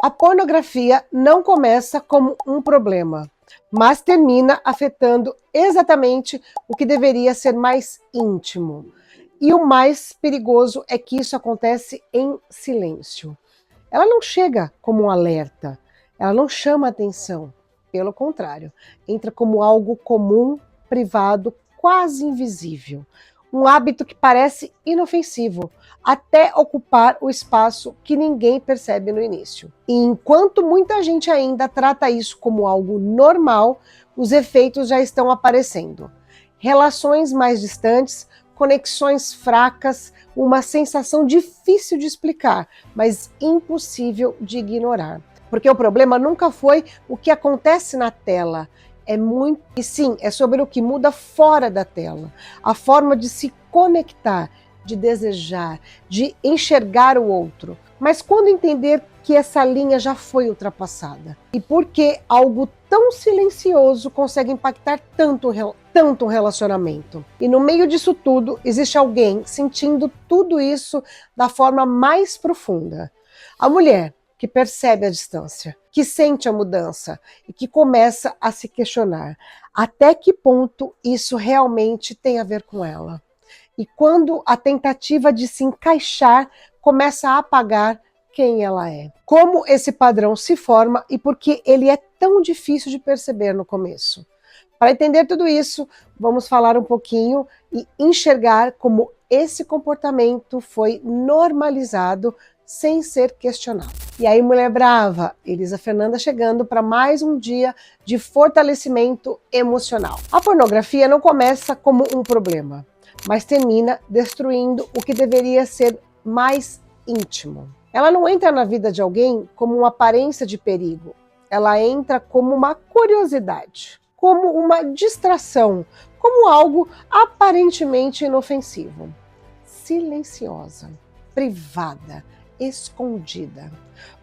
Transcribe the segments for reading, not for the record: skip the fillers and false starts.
A pornografia não começa como um problema, mas termina afetando exatamente o que deveria ser mais íntimo. E o mais perigoso é que isso acontece em silêncio. Ela não chega como um alerta, ela não chama atenção. Pelo contrário, entra como algo comum, privado, quase invisível. Um hábito que parece inofensivo, até ocupar o espaço que ninguém percebe no início. E enquanto muita gente ainda trata isso como algo normal, os efeitos já estão aparecendo. Relações mais distantes, conexões fracas, uma sensação difícil de explicar, mas impossível de ignorar. Porque o problema nunca foi o que acontece na tela, e sim, é sobre o que muda fora da tela. A forma de se conectar, de desejar, de enxergar o outro. Mas quando entender que essa linha já foi ultrapassada? E por que algo tão silencioso consegue impactar tanto um relacionamento? E no meio disso tudo, existe alguém sentindo tudo isso da forma mais profunda. A mulher que percebe a distância, que sente a mudança e que começa a se questionar até que ponto isso realmente tem a ver com ela. E quando a tentativa de se encaixar começa a apagar quem ela é. Como esse padrão se forma e por que ele é tão difícil de perceber no começo. Para entender tudo isso, vamos falar um pouquinho e enxergar como esse comportamento foi normalizado sem ser questionado. E aí, mulher brava, Elisa Fernanda chegando para mais um dia de fortalecimento emocional. A pornografia não começa como um problema, mas termina destruindo o que deveria ser mais íntimo. Ela não entra na vida de alguém como uma aparência de perigo, ela entra como uma curiosidade, como uma distração, como algo aparentemente inofensivo, silenciosa, privada, escondida.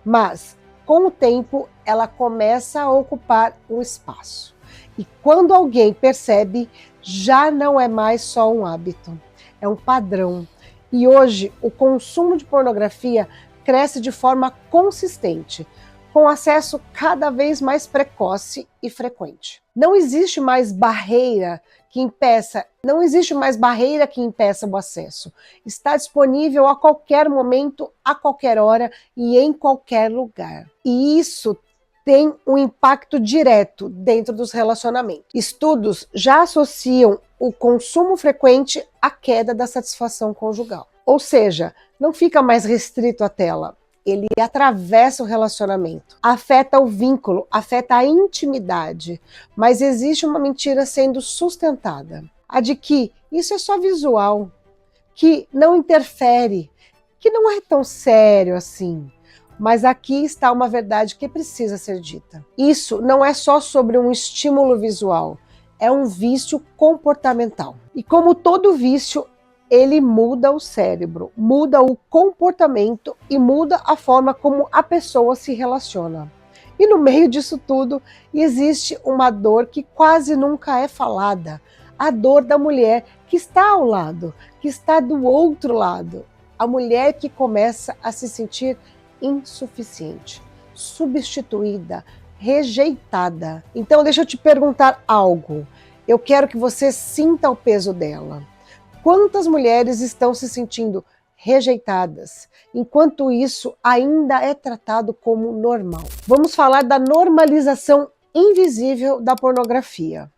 Mas, com o tempo, ela começa a ocupar um espaço. E quando alguém percebe, já não é mais só um hábito, é um padrão. E hoje, o consumo de pornografia cresce de forma consistente, com acesso cada vez mais precoce e frequente. Não existe mais barreira que impeça o acesso. Está disponível a qualquer momento, a qualquer hora e em qualquer lugar. E isso tem um impacto direto dentro dos relacionamentos. Estudos já associam o consumo frequente à queda da satisfação conjugal. Ou seja, não fica mais restrito à tela. Ele atravessa o relacionamento, afeta o vínculo, afeta a intimidade, mas existe uma mentira sendo sustentada, a de que isso é só visual, que não interfere, que não é tão sério assim. Mas aqui está uma verdade que precisa ser dita. Isso não é só sobre um estímulo visual, é um vício comportamental. E como todo vício, ele muda o cérebro, muda o comportamento e muda a forma como a pessoa se relaciona. E no meio disso tudo, existe uma dor que quase nunca é falada, a dor da mulher que está ao lado, que está do outro lado, a mulher que começa a se sentir insuficiente, substituída, rejeitada. Então deixa eu te perguntar algo, eu quero que você sinta o peso dela. Quantas mulheres estão se sentindo rejeitadas, enquanto isso ainda é tratado como normal? Vamos falar da normalização invisível da pornografia.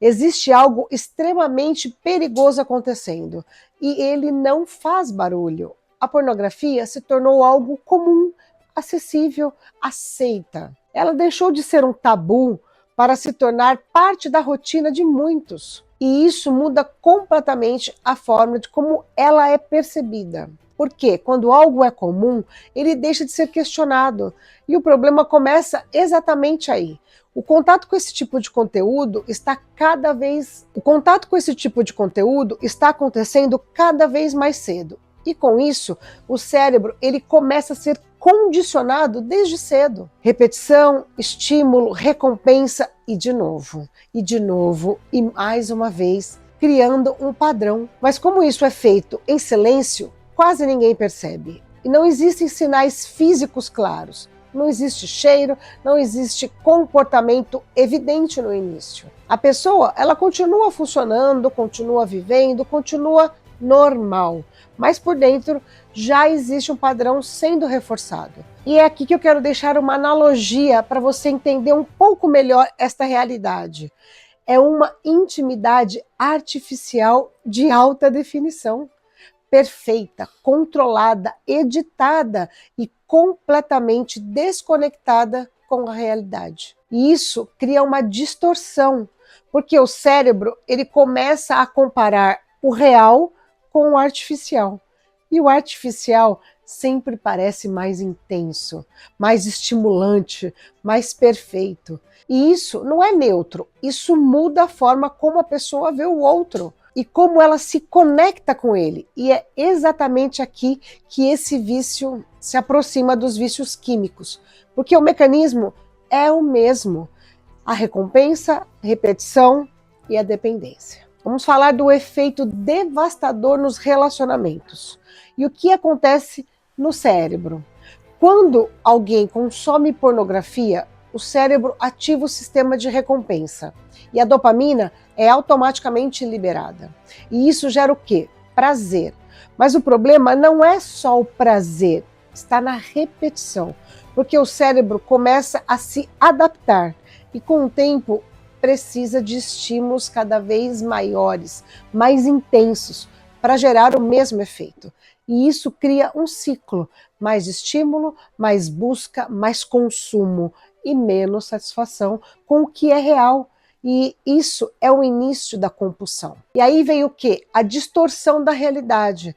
Existe algo extremamente perigoso acontecendo e ele não faz barulho. A pornografia se tornou algo comum, acessível, aceita. Ela deixou de ser um tabu para se tornar parte da rotina de muitos. E isso muda completamente a forma de como ela é percebida. Porque quando algo é comum, ele deixa de ser questionado. E o problema começa exatamente aí. O contato com esse tipo de conteúdo está acontecendo cada vez mais cedo. E com isso, o cérebro ele começa a ser condicionado desde cedo. Repetição, estímulo, recompensa e de novo, e mais uma vez, criando um padrão. Mas como isso é feito em silêncio, quase ninguém percebe. E não existem sinais físicos claros. não existe cheiro, não existe comportamento evidente no início. A pessoa, ela continua funcionando, continua vivendo, continua normal, mas por dentro já existe um padrão sendo reforçado. E é aqui que eu quero deixar uma analogia para você entender um pouco melhor esta realidade. É uma intimidade artificial de alta definição, perfeita, controlada, editada e completamente desconectada com a realidade. E isso cria uma distorção, porque o cérebro ele começa a comparar o real com o artificial. E o artificial sempre parece mais intenso, mais estimulante, mais perfeito. E isso não é neutro, isso muda a forma como a pessoa vê o outro e como ela se conecta com ele. E é exatamente aqui que esse vício se aproxima dos vícios químicos, porque o mecanismo é o mesmo: a recompensa, a repetição e a dependência. Vamos falar do efeito devastador nos relacionamentos. E o que acontece no cérebro? Quando alguém consome pornografia, o cérebro ativa o sistema de recompensa e a dopamina é automaticamente liberada. E isso gera o quê? Prazer. Mas o problema não é só o prazer, está na repetição, porque o cérebro começa a se adaptar e com o tempo precisa de estímulos cada vez maiores, mais intensos, para gerar o mesmo efeito. E isso cria um ciclo: mais estímulo, mais busca, mais consumo e menos satisfação com o que é real. E isso é o início da compulsão. E aí vem o quê? A distorção da realidade.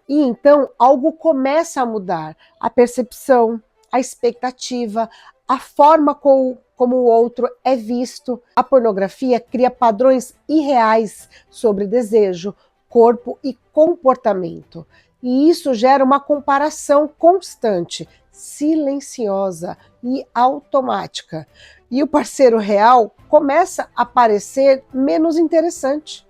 Então algo começa a mudar. A percepção, a expectativa, a forma como o outro é visto. A pornografia cria padrões irreais sobre desejo, corpo e comportamento. E isso gera uma comparação constante, silenciosa e automática. E o parceiro real começa a parecer menos interessante,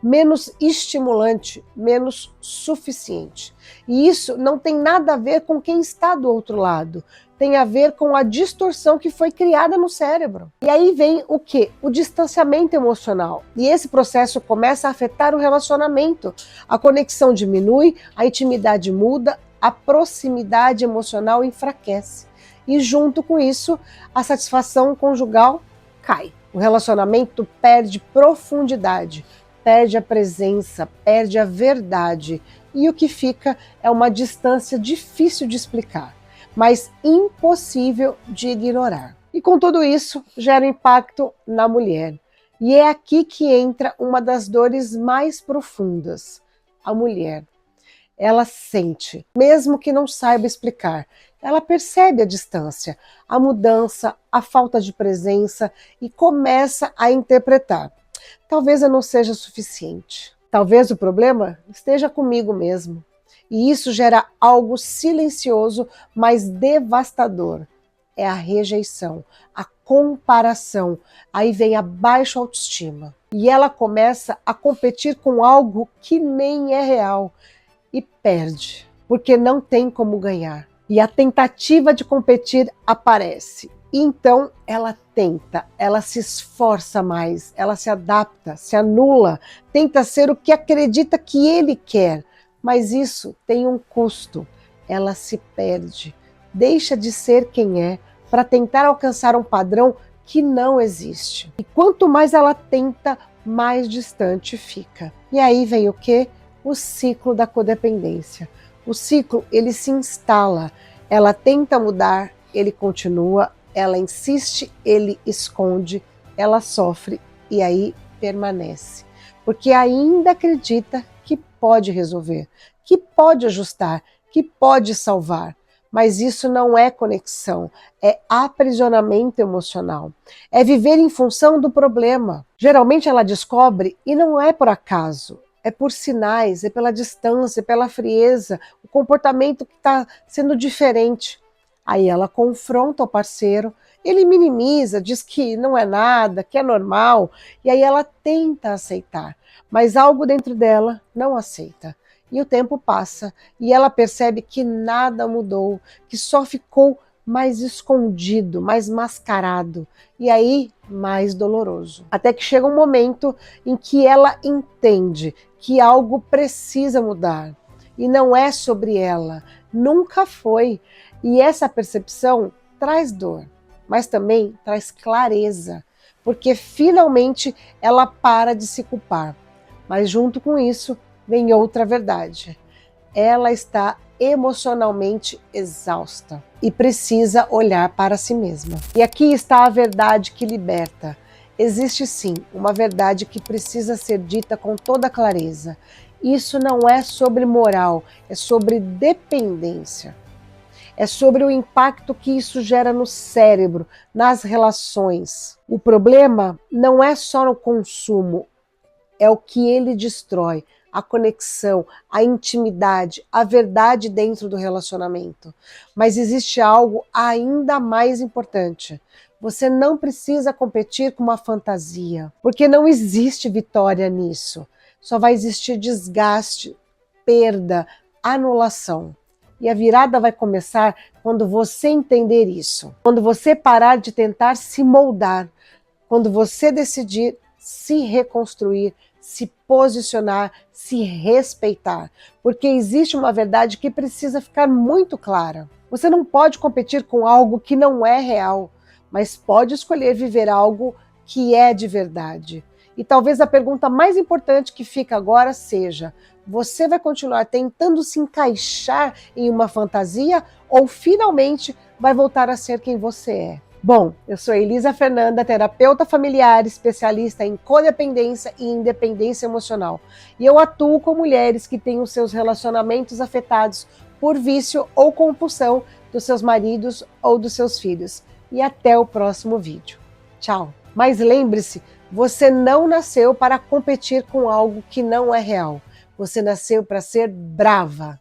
menos estimulante, menos suficiente. E isso não tem nada a ver com quem está do outro lado, tem a ver com a distorção que foi criada no cérebro. E aí vem o quê? O distanciamento emocional. E esse processo começa a afetar o relacionamento. A conexão diminui, a intimidade muda, a proximidade emocional enfraquece. E junto com isso, a satisfação conjugal cai. O relacionamento perde profundidade, perde a presença, perde a verdade. E o que fica é uma distância difícil de explicar, mas impossível de ignorar. E com tudo isso, gera impacto na mulher. E é aqui que entra uma das dores mais profundas. A mulher, ela sente, mesmo que não saiba explicar. Ela percebe a distância, a mudança, a falta de presença e começa a interpretar: talvez eu não seja suficiente. Talvez o problema esteja comigo mesmo. E isso gera algo silencioso, mas devastador. É a rejeição, a comparação. Aí vem a baixa autoestima. E ela começa a competir com algo que nem é real e perde, porque não tem como ganhar. E a tentativa de competir aparece. E então ela tenta, ela se esforça mais, ela se adapta, se anula, tenta ser o que acredita que ele quer. Mas isso tem um custo. Ela se perde, deixa de ser quem é para tentar alcançar um padrão que não existe. E quanto mais ela tenta, mais distante fica. E aí vem o quê? O ciclo da codependência. O ciclo, ele se instala. Ela tenta mudar, ele continua. Ela insiste, ele esconde. Ela sofre e aí permanece. Porque ainda acredita que pode resolver, que pode ajustar, que pode salvar. Mas isso não é conexão, é aprisionamento emocional. É viver em função do problema. Geralmente ela descobre, e não é por acaso, é por sinais, é pela distância, pela frieza, o comportamento que está sendo diferente. Aí ela confronta o parceiro, ele minimiza, diz que não é nada, que é normal, e aí ela tenta aceitar, mas algo dentro dela não aceita. E o tempo passa e ela percebe que nada mudou, que só ficou mais escondido, mais mascarado e aí mais doloroso. Até que chega um momento em que ela entende que algo precisa mudar e não é sobre ela, nunca foi. E essa percepção traz dor, mas também traz clareza, porque finalmente ela para de se culpar. Mas junto com isso vem outra verdade. Ela está emocionalmente exausta e precisa olhar para si mesma. E aqui está a verdade que liberta. Existe sim uma verdade que precisa ser dita com toda clareza. Isso não é sobre moral, é sobre dependência. É sobre o impacto que isso gera no cérebro, nas relações. O problema não é só no consumo, é o que ele destrói, a conexão, a intimidade, a verdade dentro do relacionamento. Mas existe algo ainda mais importante. Você não precisa competir com uma fantasia, porque não existe vitória nisso. Só vai existir desgaste, perda, anulação. E a virada vai começar quando você entender isso. Quando você parar de tentar se moldar. Quando você decidir se reconstruir, se posicionar, se respeitar. Porque existe uma verdade que precisa ficar muito clara. Você não pode competir com algo que não é real, mas pode escolher viver algo que é de verdade. E talvez a pergunta mais importante que fica agora seja: você vai continuar tentando se encaixar em uma fantasia ou finalmente vai voltar a ser quem você é? Bom, eu sou Elisa Fernanda, terapeuta familiar, especialista em codependência e independência emocional. E eu atuo com mulheres que têm os seus relacionamentos afetados por vício ou compulsão dos seus maridos ou dos seus filhos. E até o próximo vídeo. Tchau! Mas lembre-se, você não nasceu para competir com algo que não é real. Você nasceu para ser brava.